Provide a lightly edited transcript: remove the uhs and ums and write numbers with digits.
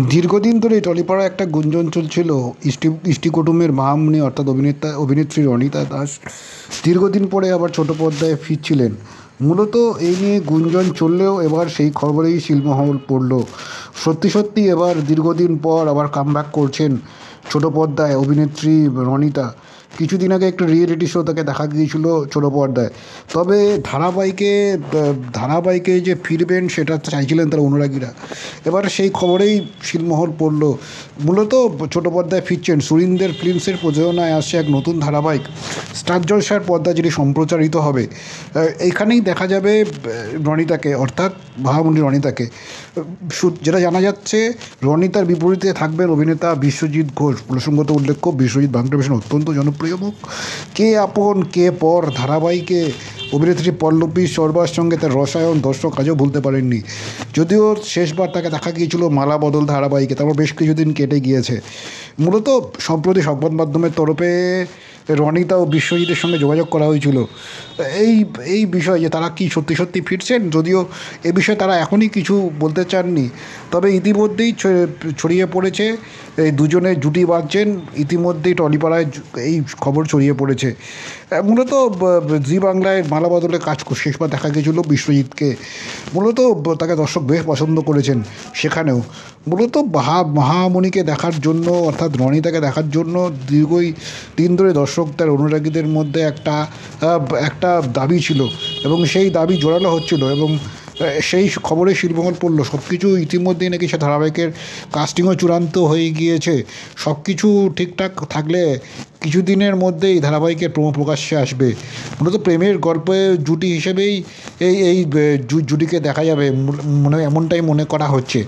দীর্ঘদিন ধরে টলিপাড়ায় একটা গুঞ্জন চলছিল ইষ্টি কুটুমের মহামুনি অর্থাৎ অভিনেত্রী রণিতা দাস দীর্ঘদিন পরে আবার ছোট পর্দায় ফিরছিলেন। মূলত এই নিয়ে গুঞ্জন চললেও এবার সেই খবরেই সিলমোহর পড়ল। সত্যি সত্যি এবার দীর্ঘদিন পর আবার কামব্যাক করছেন ছোট পর্দায় অভিনেত্রী রণিতা। কিছুদিন আগে একটা রিয়েলিটি শো তাকে দেখা গিয়েছিল ছোট পর্দায়। তবে ধারাবাহিকে যে ফিরবেন সেটা চাইছিলেন তার অনুরাগীরা। এবার সেই খবরেই সিলমোহর পড়ল। মূলত ছোট পর্দায় ফিরছেন সুরিন্দের ফিল্মসের প্রযোজনায় আসছে এক নতুন ধারাবাহিক স্টার জলসার পর্দা, যেটি সম্প্রচারিত হবে। এইখানেই দেখা যাবে রণিতাকে, অর্থাৎ মহামুনি রণিতাকে। যেটা জানা যাচ্ছে, রণিতার বিপরীতে থাকবেন অভিনেতা বিশ্বজিৎ ঘোষ। প্রসঙ্গত উল্লেখ্য, বিশ্বজিৎ বাংলা টেলিভিশনের অত্যন্ত জনপ্রিয় মুখ। কে আপন কে পর ধারাবাহিকে অভিনেত্রী পল্লবী শর্মার সঙ্গে তার রসায়ন দর্শক আজও ভুলতে পারেননি। যদিও শেষবার তাকে দেখা গিয়েছিল মালা বদল ধারাবাহিকে, তারপর বেশ কিছুদিন কেটে গিয়েছে। মূলত সম্প্রতি সংবাদ মাধ্যমের তরফে রণিতা ও বিশ্বজিতের সঙ্গে যোগাযোগ করা হয়েছিল এই বিষয়ে যে তারা কি সত্যি সত্যি ফিরছেন। যদিও এ বিষয়ে তারা এখনই কিছু বলতে চাননি, তবে ইতিমধ্যেই ছড়িয়ে পড়েছে এই দুজনে জুটি বাঁধছেন। ইতিমধ্যেই টলিপাড়ায় এই খবর ছড়িয়ে পড়েছে। মূলত জি বাংলায় মালা বদলে শেষবার দেখা গিয়েছিল বিশ্বজিৎকে। মূলত তাকে দর্শক বেশ পছন্দ করেছেন সেখানেও। মূলত মহামণিকে দেখার জন্য, অর্থাৎ রণিতাকে দেখার জন্য দীর্ঘই দিন ধরে দর্শক তার অনুরাগীদের মধ্যে একটা দাবি ছিল এবং সেই দাবি জোরালো হচ্ছিল এবং সেই খবরে সিলমোহর পড়ল। সব কিছু ইতিমধ্যেই নাকি সে ধারাবাহিকের কাস্টিংও চূড়ান্ত হয়ে গিয়েছে। সব কিছু ঠিকঠাক থাকলে কিছুদিনের মধ্যেই ধারাবাহিকের প্রোমো প্রকাশ্যে আসবে। মূলত প্রেমের গল্পে জুটি হিসেবেই এই জুটিকে দেখা যাবে, এমনটাই মনে করা হচ্ছে।